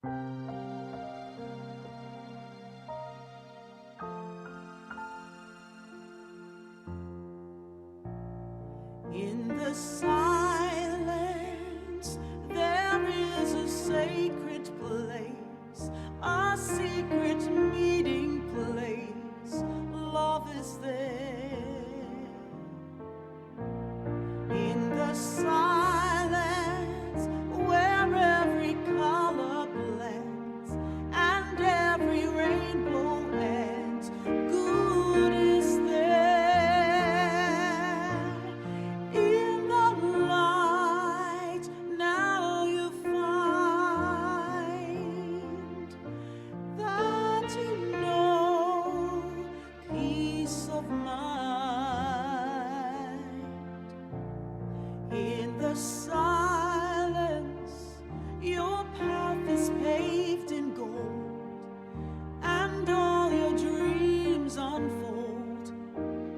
In the silence, there is a sacred place, a secret meeting place. Love is there. In the silence, where every color blends and every rainbow ends, good is there. In the light, now you find that you know peace of mind. In the silence, your path is paved in gold, and all your dreams unfold.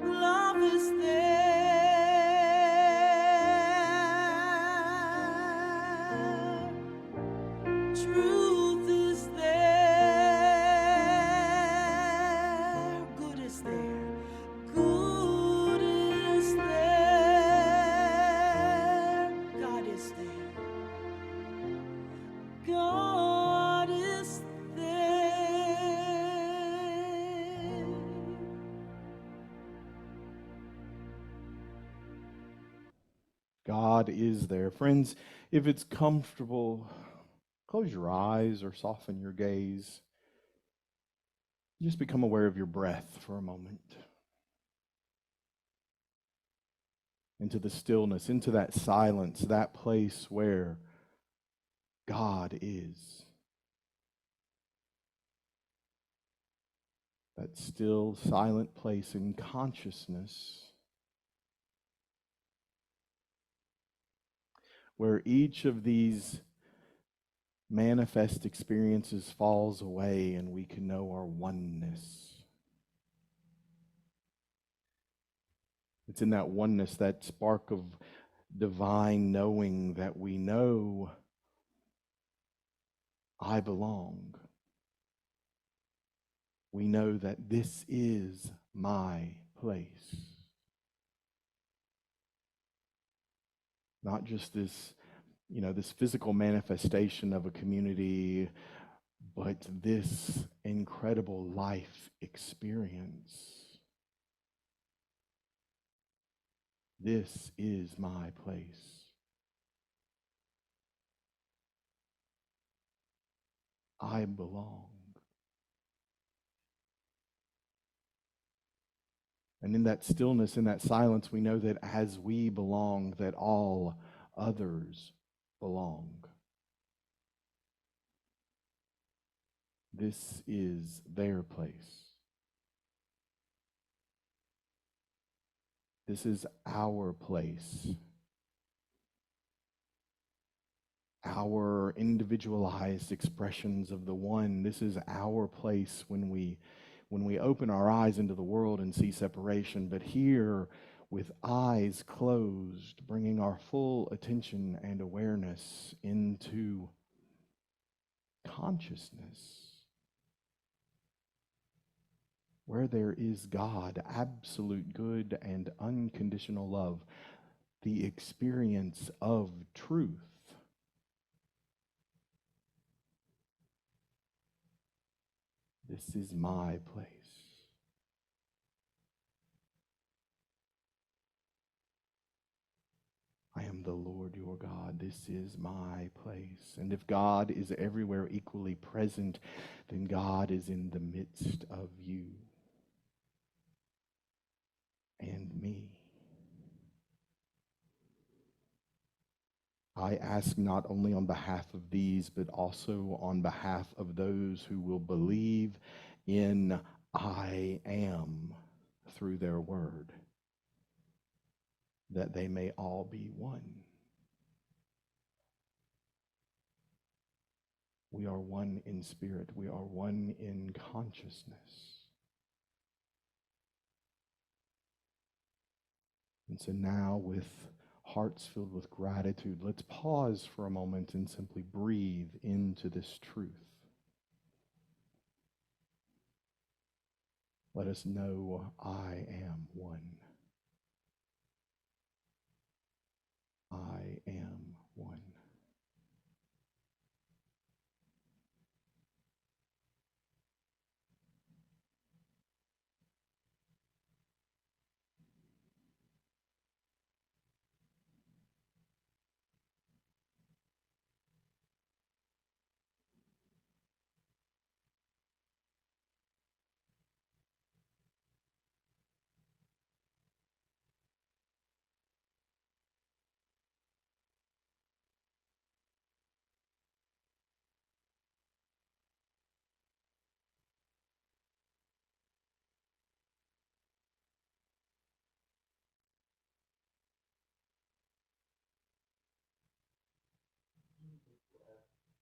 Love is there. Truth is there. Good is there. Good is there. God is there. God is there. God is there. Friends, if it's comfortable, close your eyes or soften your gaze. Just become aware of your breath for a moment. Into the stillness, into that silence, that place where God is. That still, silent place in consciousness where each of these manifest experiences falls away and we can know our oneness. It's in that oneness, that spark of divine knowing, that we know I belong. We know that this is my place. Not just this, this physical manifestation of a community, but this incredible life experience. This is my place. I belong. And in that stillness, in that silence, we know that as we belong, that all others belong. This is their place. This is our place. Our individualized expressions of the one. This is our place when we open our eyes into the world and see separation. But here, with eyes closed, bringing our full attention and awareness into consciousness, where there is God, absolute good and unconditional love, the experience of truth. This is my place. I am the Lord your God. This is my place. And if God is everywhere equally present, then God is in the midst of you and me. I ask not only on behalf of these, but also on behalf of those who will believe in I am through their word, that they may all be one. We are one in spirit. We are one in consciousness. And so now, with hearts filled with gratitude, let's pause for a moment and simply breathe into this truth. Let us know I am one. I am one.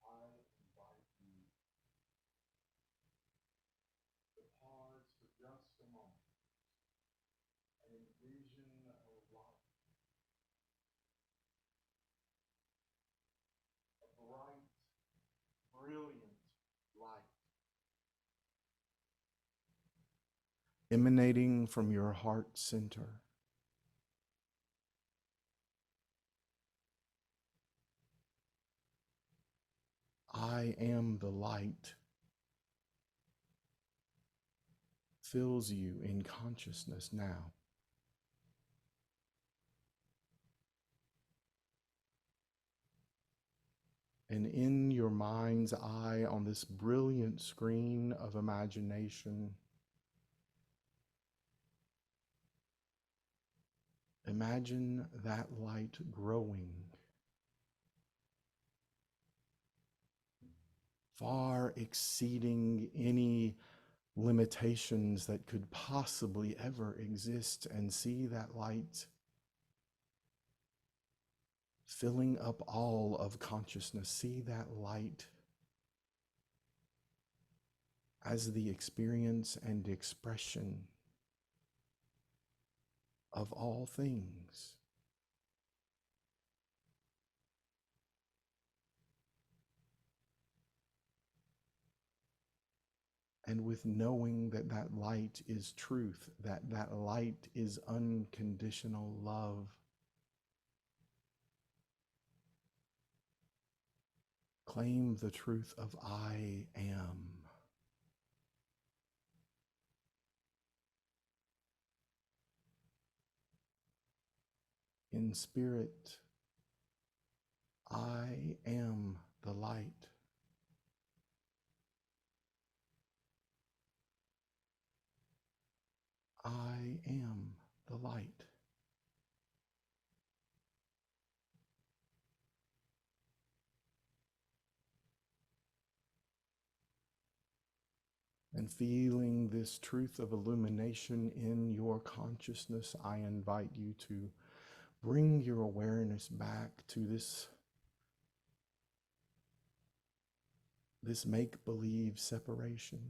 I invite you to pause for just a moment and envision a light, a bright, brilliant light emanating from your heart center. I am the light fills you in consciousness now. And in your mind's eye, on this brilliant screen of imagination, imagine that light growing, far exceeding any limitations that could possibly ever exist, and see that light filling up all of consciousness. See that light as the experience and expression of all things. And with knowing that that light is truth, that that light is unconditional love, claim the truth of I am. In spirit, I am the light. I am the light. And feeling this truth of illumination in your consciousness, I invite you to bring your awareness back to this make-believe separation.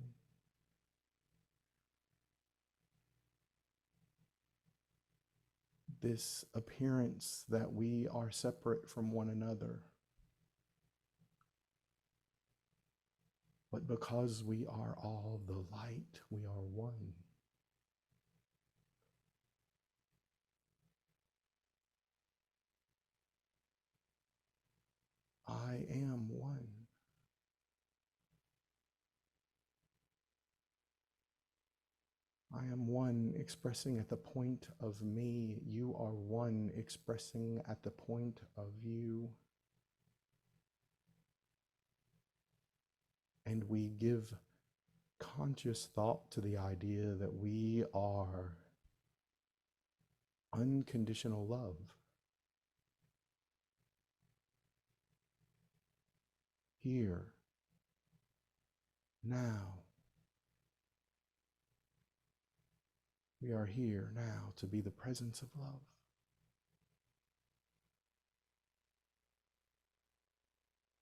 This appearance that we are separate from one another. But because we are all the light, we are one. I am one. I am one expressing at the point of me. You are one expressing at the point of you. And we give conscious thought to the idea that we are unconditional love. Here, now. We are here now to be the presence of love.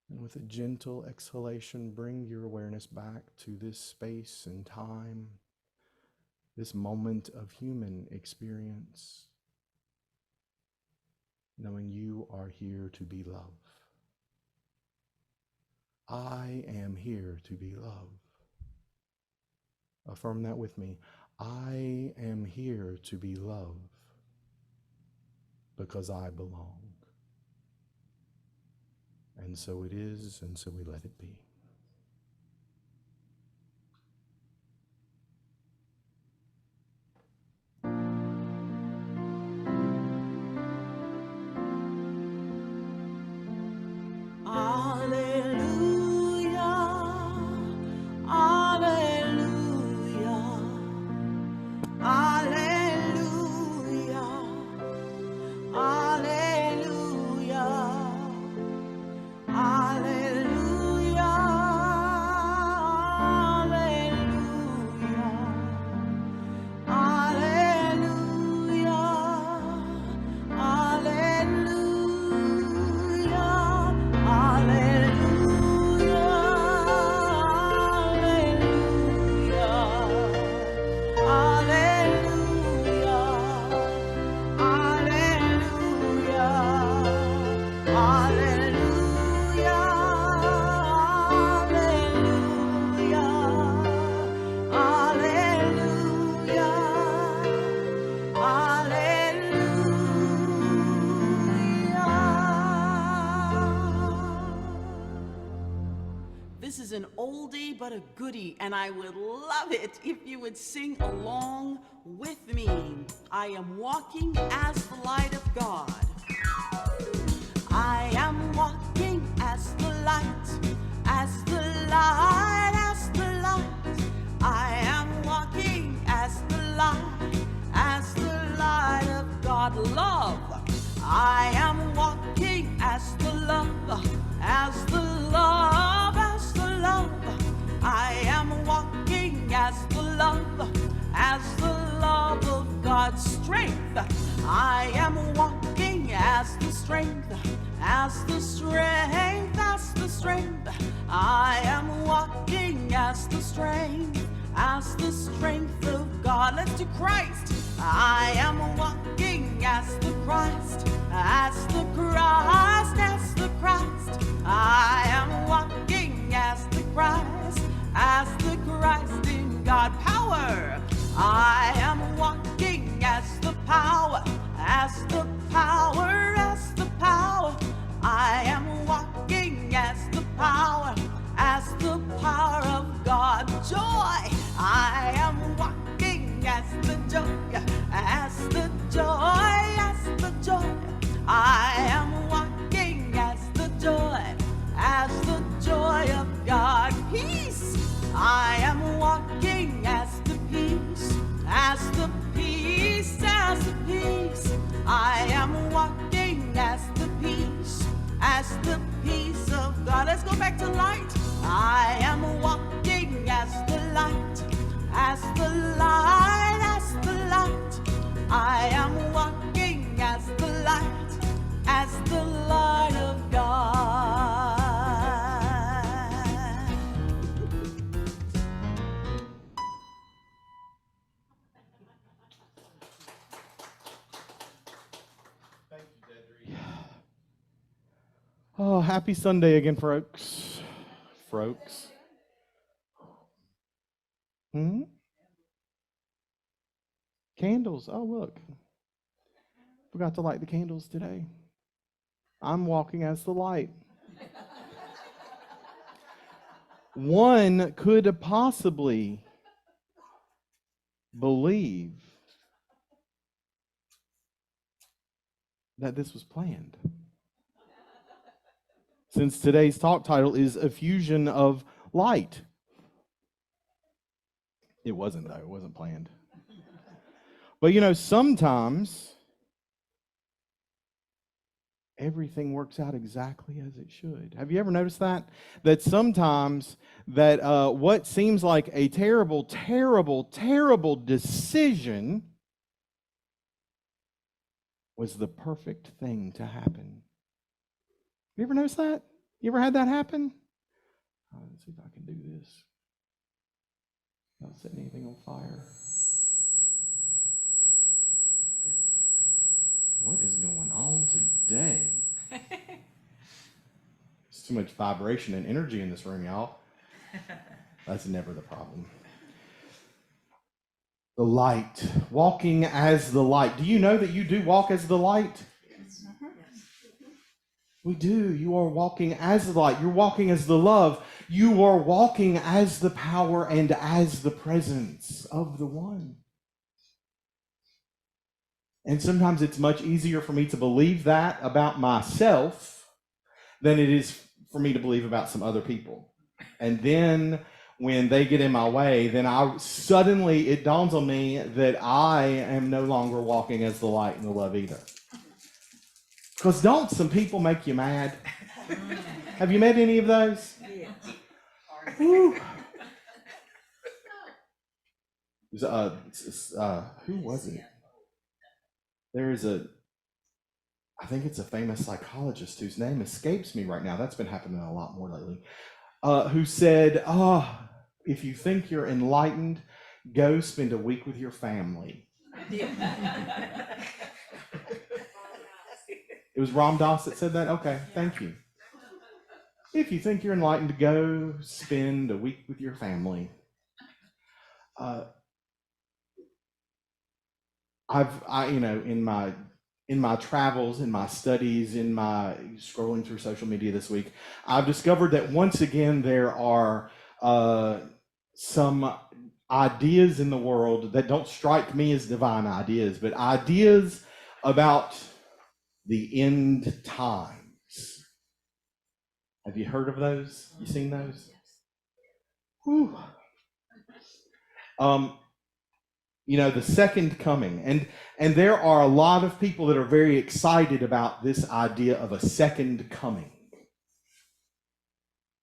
And with a gentle exhalation, bring your awareness back to this space and time, this moment of human experience. knowing you are here to be love. I am here to be love. Affirm that with me. I am here to be love because I belong. And so it is, and so we let it be. This is an oldie but a goodie, and I would love it if you would sing along with me. I am walking as the light of God. I am walking as the light, as the light, as the light. I am walking as the light of God. Love. I am walking as the love, as the love, as the love. I am walking as the love of God's strength. I am walking as the strength, as the strength, as the strength. I am walking as the strength of God. Let's do Christ. I am walking as the Christ, as the Christ, as the Christ. I am walking as the Christ in God. Power. I am walking as the power, as the power, as the power. I am walking as the power of God. Joy. I am walking as the joy, as the joy, as the joy. I am walking as the joy of God. Peace. I am walking as the peace, as the peace, as the peace. I am walking as the peace of God. Let's go back to light. I am walking as the light, as the light, as the light. I am walking as the light of God. Thank you, Deidrey. Oh, happy Sunday again, folks. Folks. Candles. Oh, look. Forgot to light the candles today. I'm walking as the light. One could possibly believe that this was planned, since today's talk title is Effusion of Light. It wasn't, though. It wasn't planned. But you know, sometimes everything works out exactly as it should. Have you ever noticed that? That sometimes that what seems like a terrible, terrible, terrible decision was the perfect thing to happen. You ever noticed that? You ever had that happen? Let's see if I can do this without setting anything on fire. What is going on today. There's too much vibration and energy in this room, y'all. That's never the problem. The light, walking as the light. Do you know that you do walk as the light? Yes. We do. You are walking as the light. You're walking as the love. You are walking as the power and as the presence of the one. And sometimes it's much easier for me to believe that about myself than it is for me to believe about some other people. And then when they get in my way, then suddenly it dawns on me that I am no longer walking as the light and the love either. Because don't some people make you mad? Have you met any of those? Yeah. Who was it? I think it's a famous psychologist whose name escapes me right now. That's been happening a lot more lately. Who said, if you think you're enlightened, go spend a week with your family. It was Ram Dass that said that? Okay, thank you. If you think you're enlightened, go spend a week with your family. In my travels, in my studies, in my scrolling through social media this week, I've discovered that once again there are some ideas in the world that don't strike me as divine ideas, but ideas about the end times. Have you heard of those? You seen those? Whew. The second coming. And there are a lot of people that are very excited about this idea of a second coming.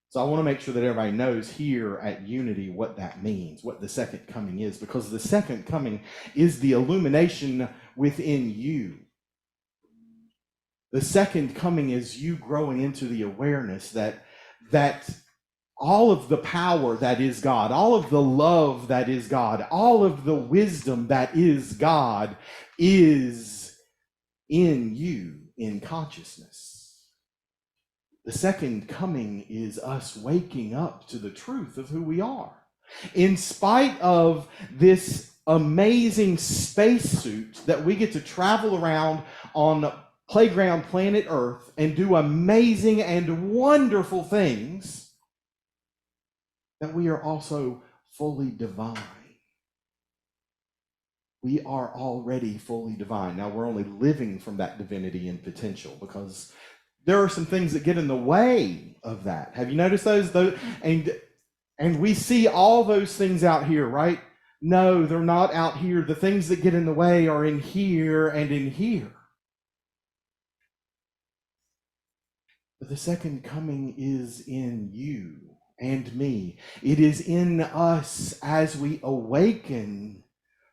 So I want to make sure that everybody knows here at Unity what that means, what the second coming is, because the second coming is the illumination within you. The second coming is you growing into the awareness that all of the power that is God, all of the love that is God, all of the wisdom that is God is in you, in consciousness. The second coming is us waking up to the truth of who we are. In spite of this amazing spacesuit that we get to travel around on playground planet Earth and do amazing and wonderful things, that we are also fully divine. We are already fully divine. Now we're only living from that divinity and potential because there are some things that get in the way of that. Have you noticed those? And we see all those things out here, right? No, they're not out here. The things that get in the way are in here and in here. But the second coming is in you and me. It is in us as we awaken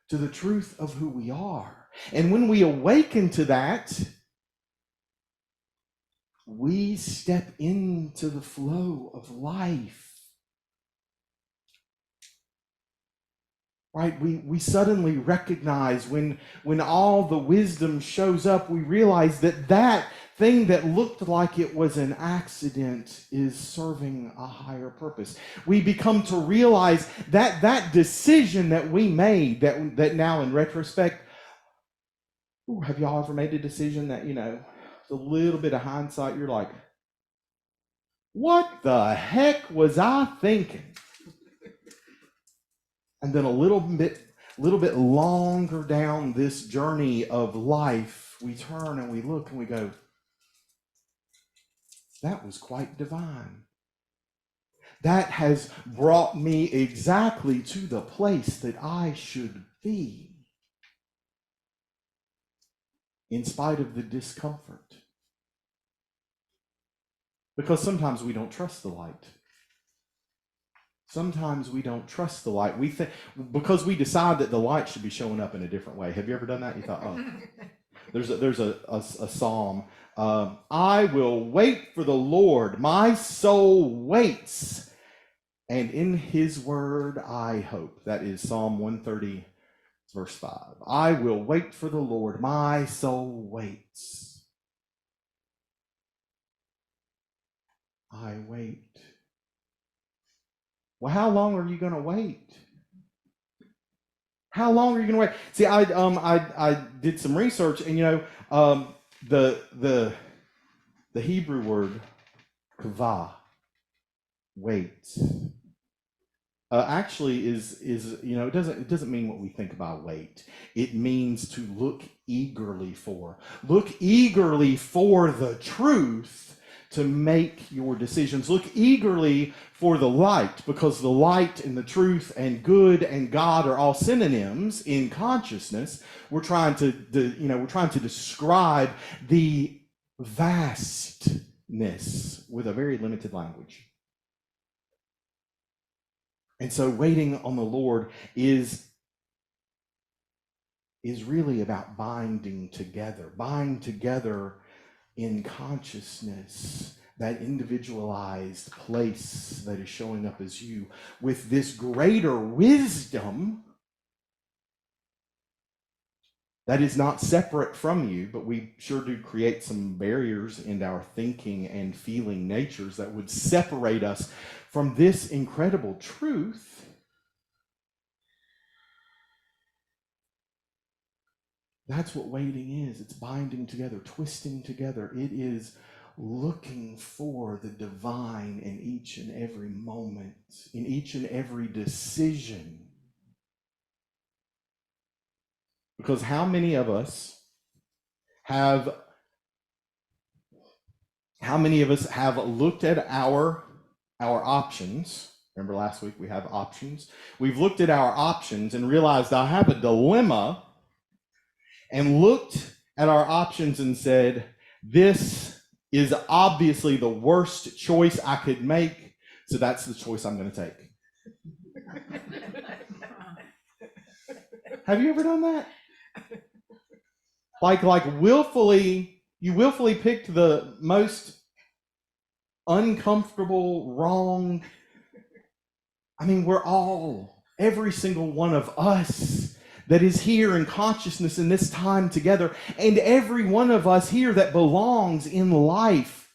to the truth of who we are. And when we awaken to that, we step into the flow of life. Right? We suddenly recognize when all the wisdom shows up, we realize that thing that looked like it was an accident is serving a higher purpose. We become to realize that decision that we made, that now in retrospect, have y'all ever made a decision that, a little bit of hindsight, you're like, what the heck was I thinking? And then a little bit longer down this journey of life, we turn and we look and we go, that was quite divine. That has brought me exactly to the place that I should be, in spite of the discomfort. Because sometimes we don't trust the light. Sometimes we don't trust the light. We think because we decide that the light should be showing up in a different way. Have you ever done that? You thought, there's a psalm. I will wait for the Lord. My soul waits, and in His word I hope. That is Psalm 130, verse 5. I will wait for the Lord. My soul waits. I wait. Well, how long are you going to wait? How long are you going to wait? See, I did some research, and the Hebrew word kavah, wait, actually is it doesn't mean what we think by wait. It means to look eagerly for. Look eagerly for the truth to make your decisions. Look eagerly for the light, because the light and the truth and good and God are all synonyms in consciousness. We're trying to describe the vastness with a very limited language. And so waiting on the Lord is really about binding together in consciousness, that individualized place that is showing up as you, with this greater wisdom that is not separate from you, but we sure do create some barriers in our thinking and feeling natures that would separate us from this incredible truth. That's what waiting is. It's binding together, twisting together. It is looking for the divine in each and every moment, in each and every decision. Because how many of us have looked at our options? Remember last week we have options. We've looked at our options and realized I have a dilemma, and looked at our options and said, this is obviously the worst choice I could make, so that's the choice I'm going to take. Have you ever done that? Like you willfully picked the most uncomfortable, wrong. I mean, every single one of us that is here in consciousness in this time together, and every one of us here that belongs in life,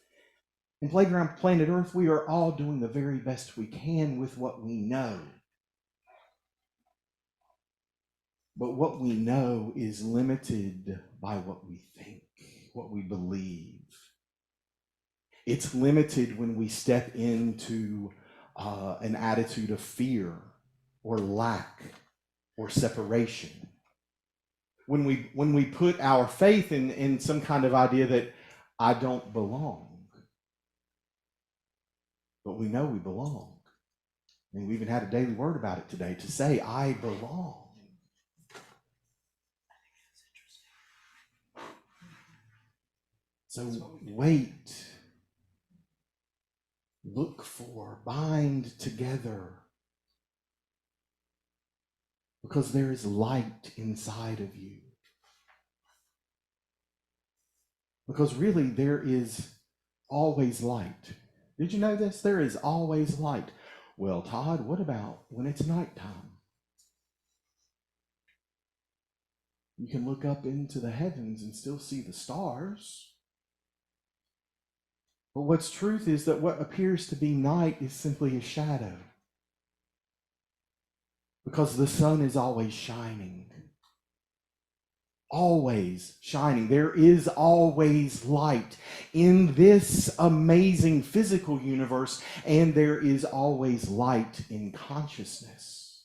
in Playground Planet Earth, we are all doing the very best we can with what we know. But what we know is limited by what we think, what we believe. It's limited when we step into an attitude of fear or lack or separation. When we put our faith in some kind of idea that I don't belong, but we know we belong. And we even had a daily word about it today, to say, I belong. So wait, look for, bind together, because there is light inside of you. Because really, there is always light. Did you know this? There is always light. Well, Todd, what about when it's nighttime? You can look up into the heavens and still see the stars. But what's truth is that what appears to be night is simply a shadow. Because the sun is always shining. Always shining. There is always light in this amazing physical universe, and there is always light in consciousness.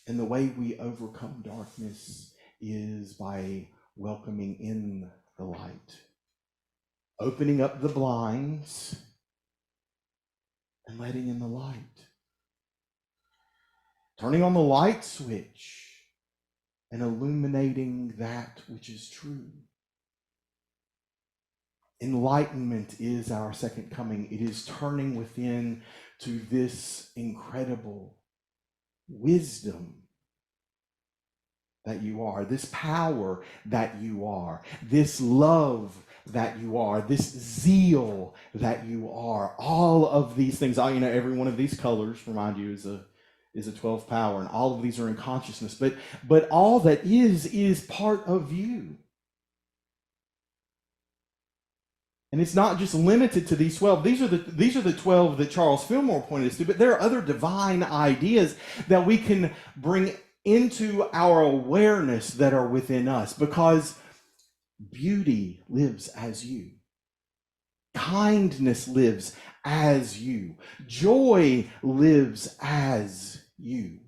And the way we overcome darkness is by welcoming in the light, opening up the blinds, and letting in the light. Turning on the light switch and illuminating that which is true. Enlightenment is our second coming. It is turning within to this incredible wisdom that you are, this power that you are, this love that you are, this zeal that you are. All of these things, every one of these colors, remind you, is a 12th power, and all of these are in consciousness. But all that is part of you. And it's not just limited to these 12. These are the 12 that Charles Fillmore pointed us to, but there are other divine ideas that we can bring into our awareness that are within us, because beauty lives as you. Kindness lives as you. Joy lives as you.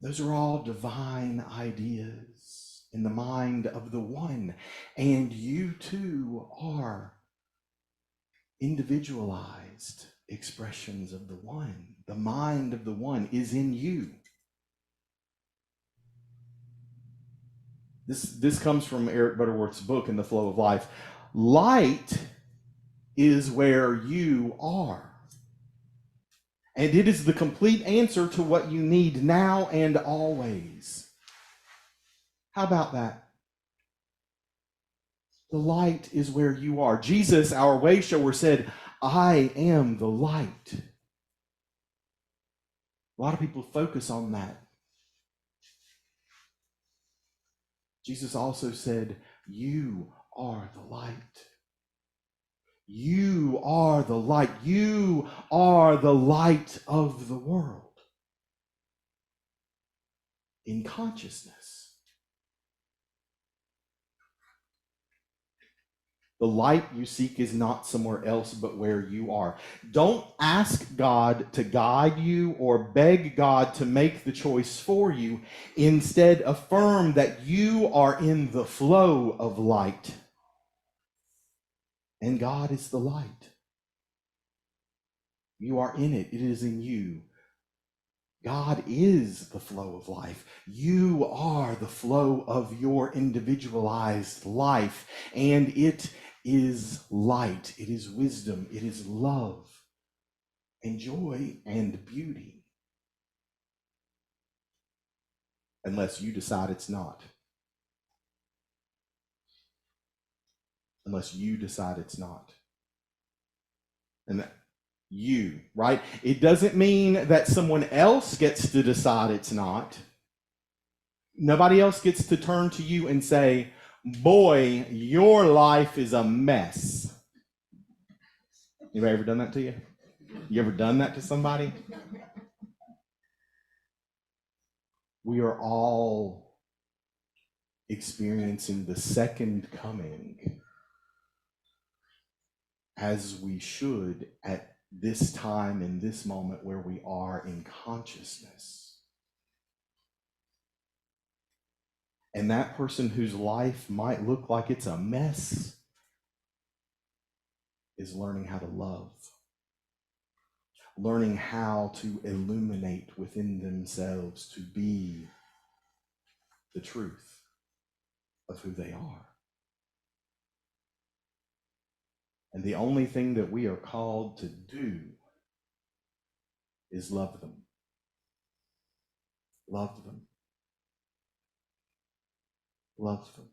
Those are all divine ideas in the mind of the one. And you too are individualized expressions of the one. The mind of the one is in you. This comes from Eric Butterworth's book, In the Flow of Life. Light is where you are. And it is the complete answer to what you need now and always. How about that? The light is where you are. Jesus, our way shower, said, I am the light. A lot of people focus on that. Jesus also said, you are the light. You are the light. You are the light of the world in consciousness. The light you seek is not somewhere else but where you are. Don't ask God to guide you or beg God to make the choice for you. Instead, affirm that you are in the flow of light. And God is the light. You are in it. It is in you. God is the flow of life. You are the flow of your individualized life. And it is light. It is wisdom. It is love and joy and beauty. Unless you decide it's not. Unless you decide it's not. And you, right? It doesn't mean that someone else gets to decide it's not. Nobody else gets to turn to you and say, boy, your life is a mess. Anybody ever done that to you? You ever done that to somebody? We are all experiencing the second coming, as we should at this time, in this moment where we are in consciousness. And that person whose life might look like it's a mess is learning how to love, learning how to illuminate within themselves to be the truth of who they are. And the only thing that we are called to do is love them. Love them. Love them.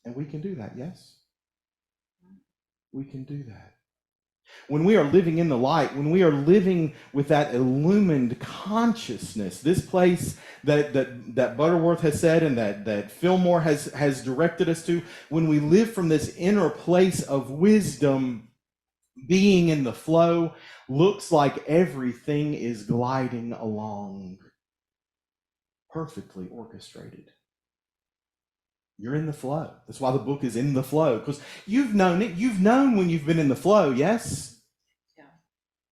And we can do that, yes? We can do that. When we are living in the light, when we are living with that illumined consciousness, this place that Butterworth has said and that Fillmore has directed us to, when we live from this inner place of wisdom, being in the flow, looks like everything is gliding along perfectly orchestrated. You're in the flow. That's why the book is In the Flow, because you've known it. You've known when you've been in the flow, yes? Yeah.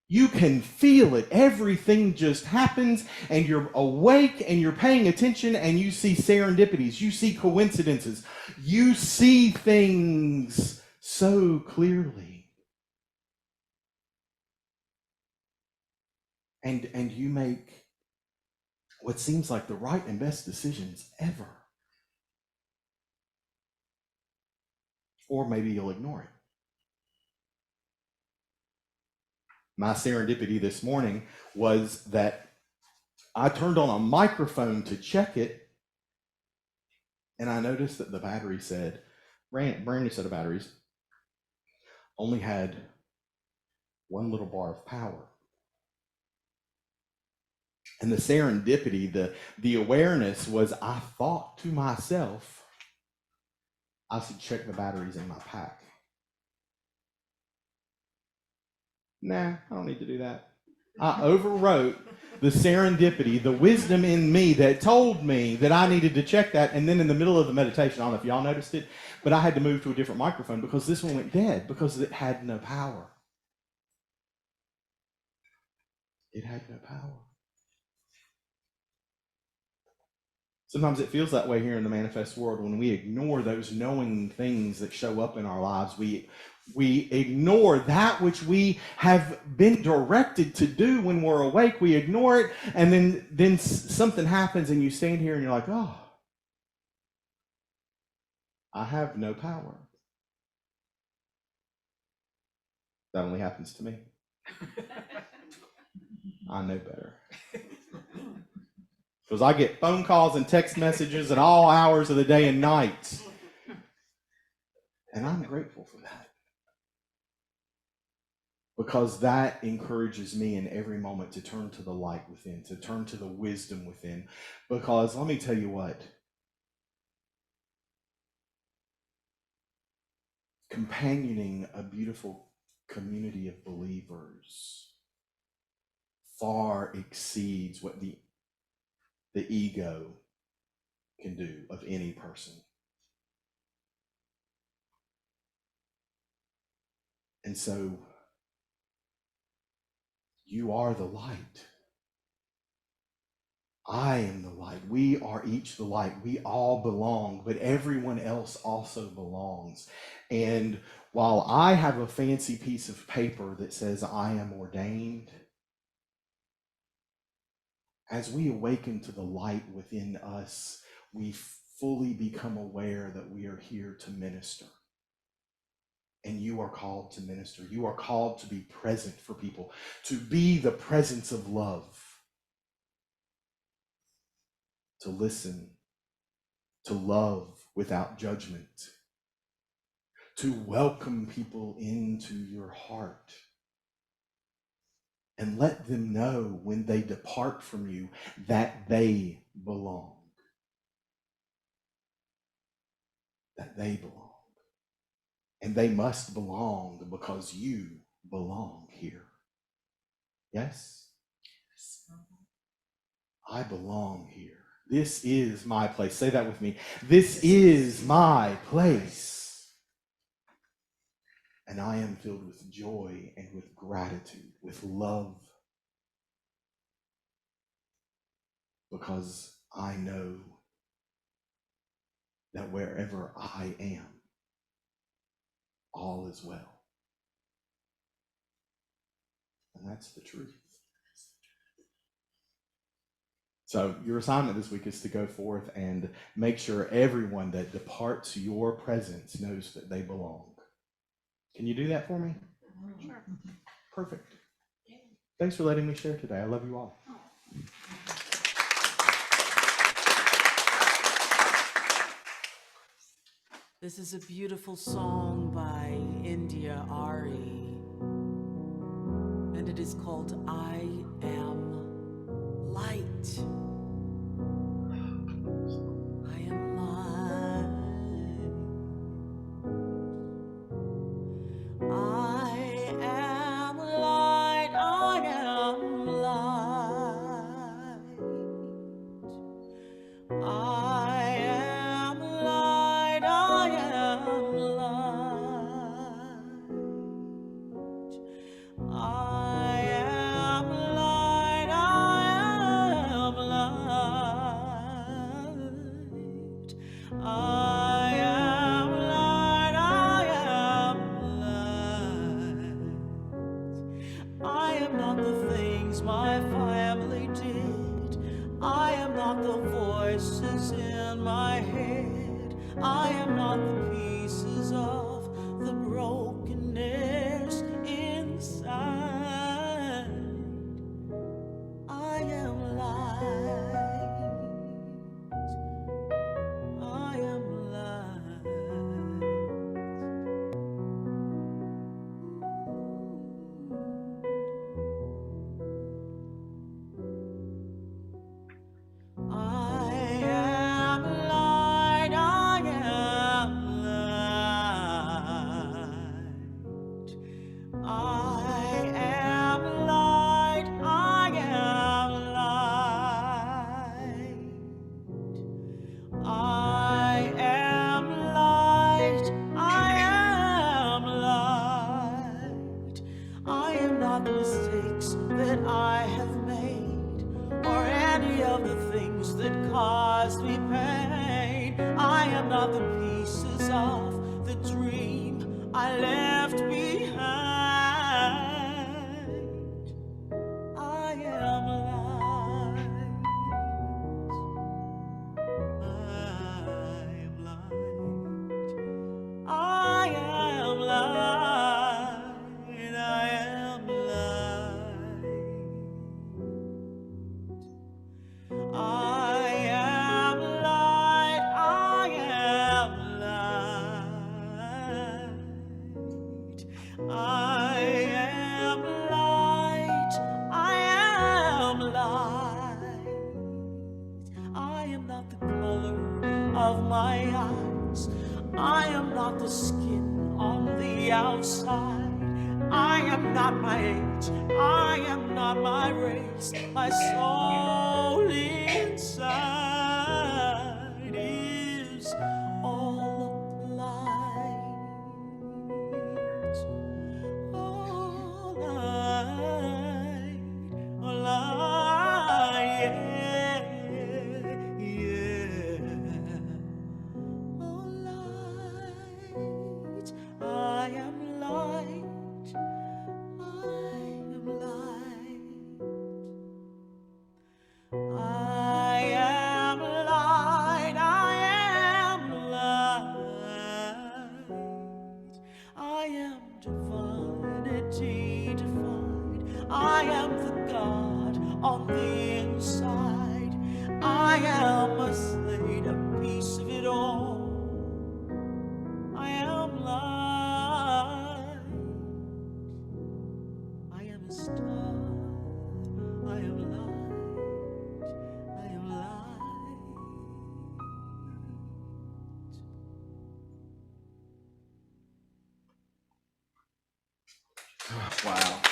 You can feel it. Everything just happens, and you're awake, and you're paying attention, and you see serendipities. You see coincidences. You see things so clearly. And you make what seems like the right and best decisions ever. Or maybe you'll ignore it. My serendipity this morning was that I turned on a microphone to check it, and I noticed that the battery said, brand new set of batteries, only had one little bar of power. And the serendipity, the awareness was, I thought to myself, I should check the batteries in my pack. Nah, I don't need to do that. I overwrote the serendipity, the wisdom in me that told me that I needed to check that. And then in the middle of the meditation, I don't know if y'all noticed it, but I had to move to a different microphone because this one went dead because it had no power. It had no power. Sometimes it feels that way here in the manifest world when we ignore those knowing things that show up in our lives. We ignore that which we have been directed to do when we're awake. We ignore it, and then something happens, and you stand here and you're like, oh, I have no power. That only happens to me. I know better. Because I get phone calls and text messages at all hours of the day and night. And I'm grateful for that. Because that encourages me in every moment to turn to the light within, to turn to the wisdom within. Because let me tell you what, companioning a beautiful community of believers far exceeds what the ego can do of any person. And so you are the light. I am the light. We are each the light. We all belong, but everyone else also belongs. And while I have a fancy piece of paper that says I am ordained, as we awaken to the light within us, we fully become aware that we are here to minister. And you are called to minister. You are called to be present for people, to be the presence of love, to listen, to love without judgment, to welcome people into your heart, and let them know when they depart from you that they belong. That they belong. And they must belong because you belong here. Yes? I belong here. This is my place. Say that with me. This is my place. And I am filled with joy and with gratitude, with love, because I know that wherever I am, all is well. And that's the truth. So your assignment this week is to go forth and make sure everyone that departs your presence knows that they belong. Can you do that for me? Sure. Perfect. Thanks for letting me share today. I love you all. This is a beautiful song by India Ari, and it is called I Am Light. I am light. I am light. I am light. I am light. I am light. I am light. I am light. I am light. I am light. I am not the things my family did. I am not the voices in my head. I am not the pieces of the brokenness inside. I am light. I am light. I have made, or any of the things that caused me pain. I am not the pieces of the dream I left behind. I am light. I am light. I am light. I am light. I am light. I am light. I am light. I am light. I am not the color of my eyes. I am not the skin on the outside. I am not my age. I am not my race. My soul inside is all light. All light. All light. Yeah. Yeah. Oh, light, I am light, I am light, I am light, I am light, I am divinity defined, I am the God on the inside, I am a slate, a piece of it all. I am light. I am a star. I am light. I am light. Wow.